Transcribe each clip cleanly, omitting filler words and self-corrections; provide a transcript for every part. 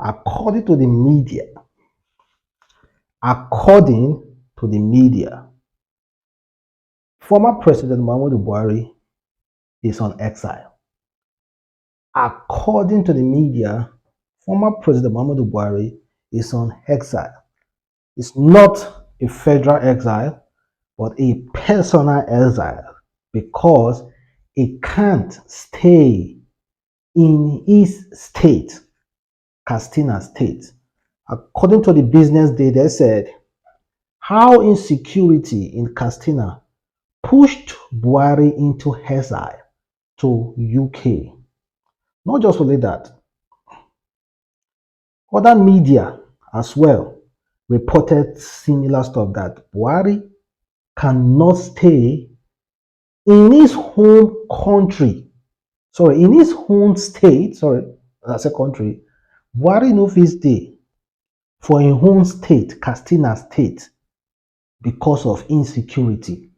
according to the media, former President Muhammadu Buhari is on exile. According to the media, former President Muhammadu Buhari is on exile. It's not a federal exile, but a personal exile because he can't stay in his state, Katsina State. According to the Business Day, they said how insecurity in Katsina pushed Buhari into exile to UK. Not just only that, other media as well reported similar stuff that Buhari cannot stay in his home country. In his home state, I said country, Buhari no fit stay for his home state, Katsina State, because of insecurity.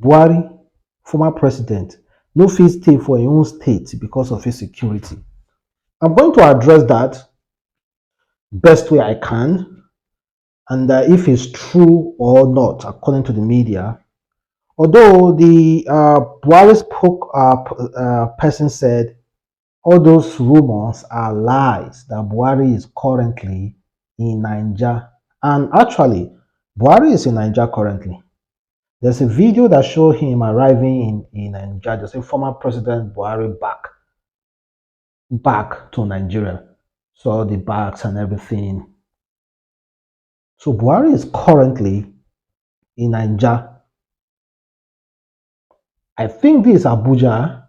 Buhari, former president, no fit stay for his own state because of insecurity. I'm going to address that best way I can, and if it's true or not, according to the media. Although the Buhari spoke person said all those rumors are lies that Buhari is currently in Nigeria. And actually, Buhari is in Nigeria currently. There's a video that shows him arriving in Nigeria. There's a former President Buhari back to Nigeria. Saw the bags and everything. So Buhari is currently in Nigeria. I think this is Abuja.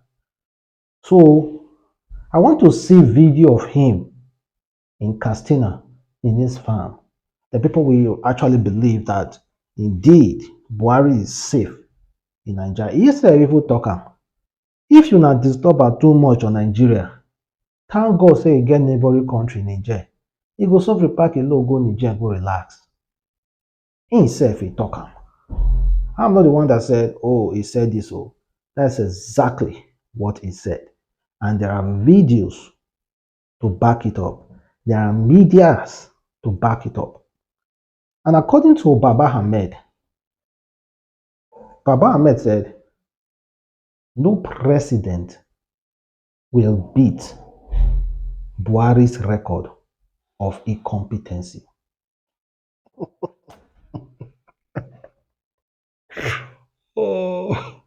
So I want to see video of him in Katsina, in his farm. The people will actually believe that indeed Buhari is safe in Nigeria. He said people talk. If you not disturb too much on Nigeria, thank God say you get neighboring country Niger. You go suffer pack a low, go Niger, go relax. Himself he talk. I'm not the one that said, oh, he said this. Oh, that's exactly what he said. And there are videos to back it up. There are medias to back it up. And according to Baba Ahmed said, no president will beat Buhari's record of incompetency. Oh,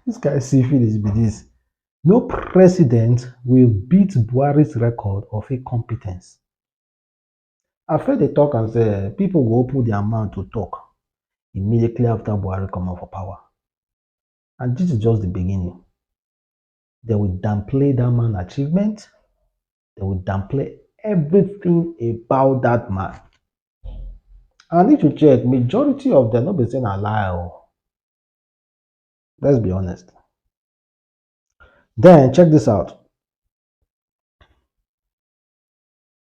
this guy see finish be this. No president will beat Buhari's record of incompetence. After they talk and say, people will open their mouth to talk immediately after Buhari come out for power. And this is just the beginning. They will downplay that man's achievement. They will downplay everything about that man. And if you check, majority of them not be saying a lie. Let's be honest. Then check this out.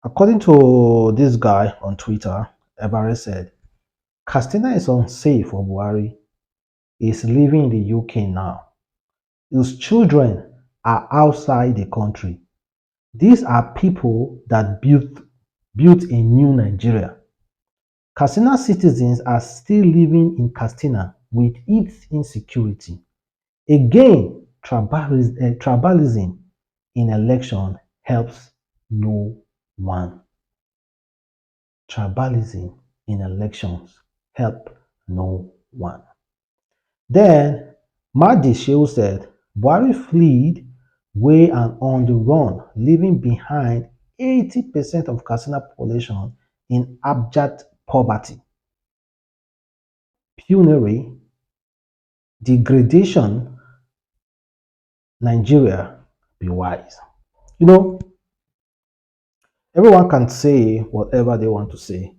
According to this guy on Twitter, Everett said, Katsina is unsafe for Buhari. He's living in the UK now. His children are outside the country. These are people that built a new Nigeria. Katsina citizens are still living in Katsina with its insecurity. Again, tribalism in election helps no one. Tribalism in elections help no one. Then, Mahdi Shehu said, Buhari fled way and on the run, leaving behind 80% of Katsina population in abject poverty, penury, degradation. Nigeria, be wise. You know, everyone can say whatever they want to say,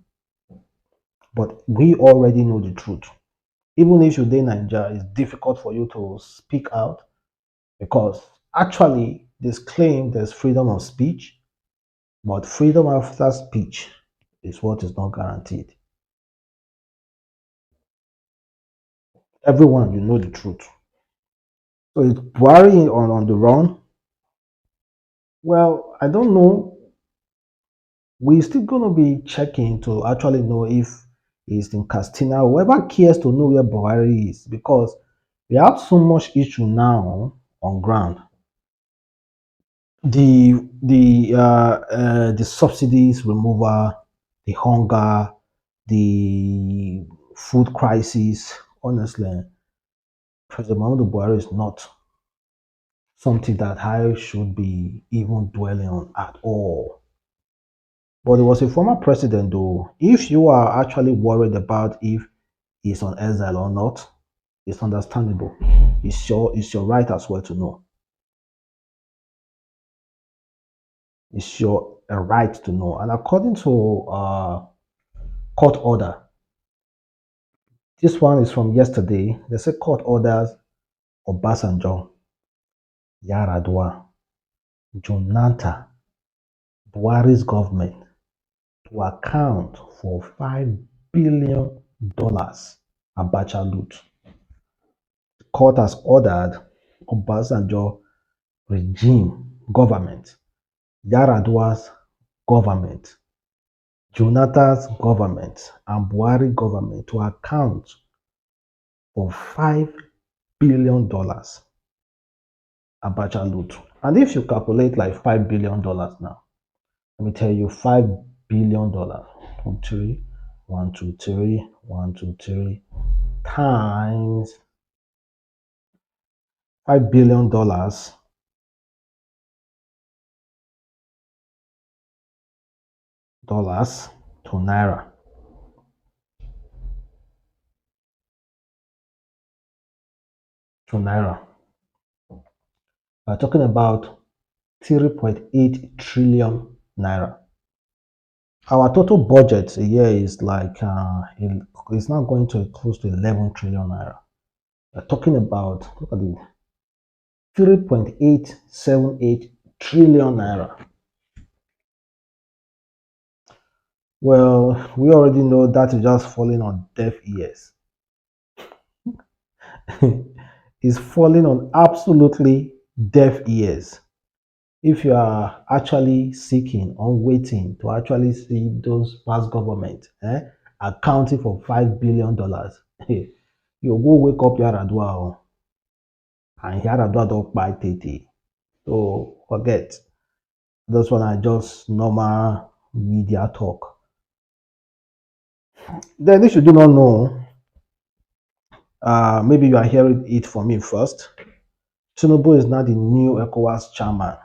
but we already know the truth. Even if you're in Nigeria, it's difficult for you to speak out because actually this claim there's freedom of speech, but freedom after speech is what is not guaranteed. Everyone, you know the truth. So is Buhari on the run? Well, I don't know. We're still going to be checking to actually know if he's in Castina. Whoever cares to know where Buhari is, because we have so much issue now on ground. The subsidies removal, the hunger, the food crisis. Honestly, President Muhammadu Buhari is not something that I should be even dwelling on at all. But he was a former president, though. If you are actually worried about if he's on exile or not, it's understandable. It's your right as well to know. It's your a right to know. And according to court order, this one is from yesterday. They say court orders Obasanjo, Yaradua, Jonathan, Buhari's government to account for $5 billion Abacha loot. The court has ordered Obasanjo regime government, Yaradua's government, Jonathan's government, and Buhari government to account for $5 billion Abacha loot. And if you calculate like $5 billion now, let me tell you $5 billion. 1, 2, 3, 1, 2, 3 times $5 billion to naira. To naira. We're talking about 3.8 trillion naira. Our total budget a year is like it's now going to close to 11 trillion naira. We're talking about, look at it, 3.878 trillion naira. Well, we already know that is just falling on deaf ears. It's falling on absolutely deaf ears. If you are actually seeking or waiting to actually see those past government accounting for $5 billion, you go wake up Yaradua and Yaradua don't buy Tete. So forget. Those one are just normal media talk. Then if you do not know, maybe you are hearing it from me first. Tinubu is now the new ECOWAS chairman.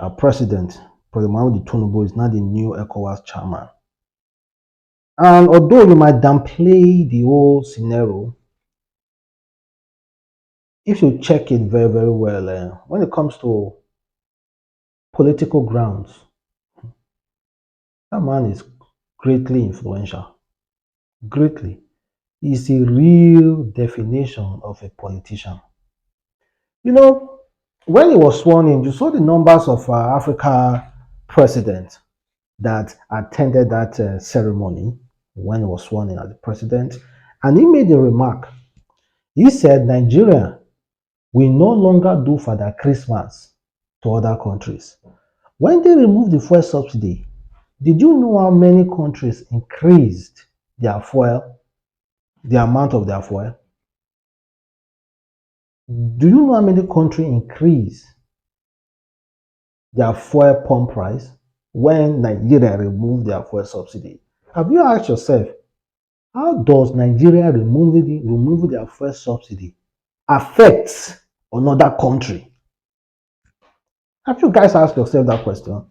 Our president, President Muhammadu Tinubu, is now the new ECOWAS chairman. And although you might downplay the whole scenario, if you check it very, very well, when it comes to political grounds, that man is greatly influential. Greatly. He's a real definition of a politician. You know, when he was sworn in, you saw the numbers of Africa presidents that attended that ceremony when he was sworn in as the president. And he made a remark. He said, Nigeria will no longer do Father Christmas to other countries. When they removed the fuel subsidy, did you know how many countries increased their fuel, the amount of their fuel? Do you know how many countries increased their fuel pump price when Nigeria removed their fuel subsidy? Have you asked yourself, how does Nigeria remove their fuel subsidy affect another country? Have you guys asked yourself that question?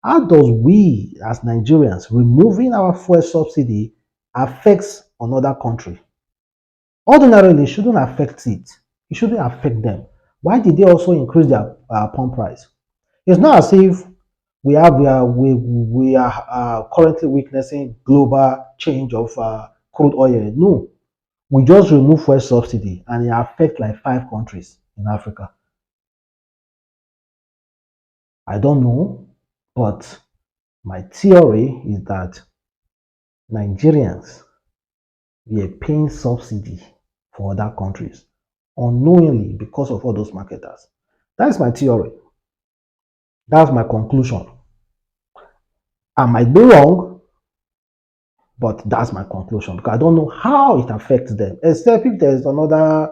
How does we as Nigerians removing our fuel subsidy affects another country? Ordinarily, it shouldn't affect it. It shouldn't affect them. Why did they also increase their pump price? It's not as if we are currently witnessing global change of crude oil. No, we just remove fuel subsidy and it affects like 5 countries in Africa. I don't know, but my theory is that Nigerians were paying subsidy for other countries unknowingly because of all those marketers. That's my theory. That's my conclusion. I might be wrong, but that's my conclusion because I don't know how it affects them, except if there's another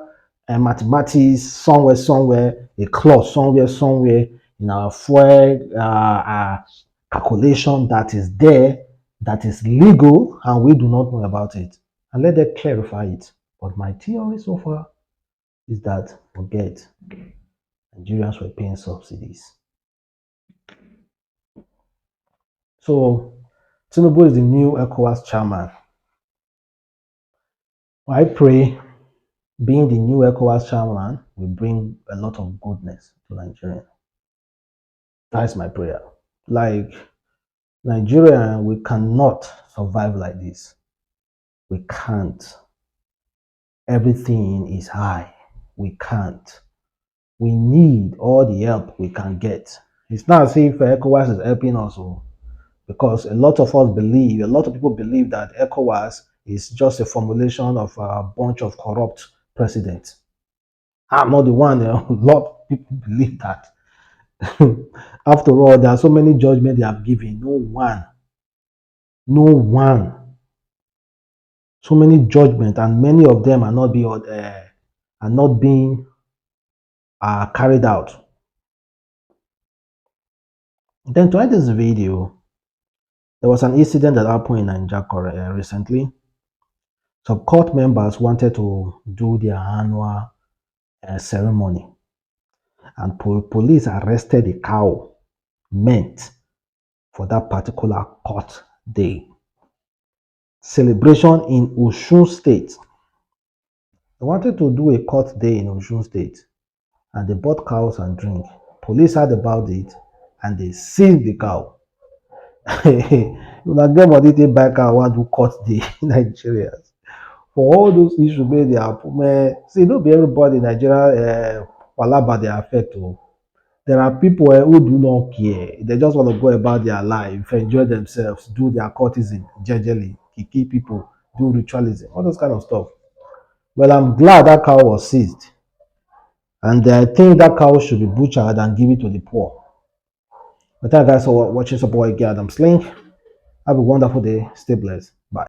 mathematics somewhere, a clause somewhere in our fuel calculation that is there, that is legal, and we do not know about it. And let them clarify it. But my theory so far is that forget Nigerians were paying subsidies. So Tinubu is the new ECOWAS chairman. I pray being the new ECOWAS chairman will bring a lot of goodness to Nigeria. That's my prayer. Like Nigeria, we cannot survive like this. We can't. Everything is high. We can't. We need all the help we can get. It's not as if ECOWAS is helping us, because a lot of people believe that ECOWAS is just a formulation of a bunch of corrupt presidents. I'm not the one. A lot of people believe that. After all, there are so many judgments they have given. No one. So many judgments, and many of them are not being carried out. Then to end this video, there was an incident that happened in Nigeria recently. Some court members wanted to do their annual ceremony, and police arrested a cow meant for that particular court day. Celebration in Osun State. They wanted to do a court day in Osun State, and they bought cows and drink. Police heard about it, and they seized the cow. Una get money take buy cow want do court day in Nigeria. For all those issues wey dey happen, see, no be everybody in Nigeria palava dey affect o. There are people who do not care. They just want to go about their life, enjoy themselves, do their courtesan jejely, kill people, do ritualism, all those kind of stuff. Well, I'm glad that cow was seized. And I think that cow should be butchered and give it to the poor. But thank you guys for watching. Support again, Adamslink. Have a wonderful day. Stay blessed.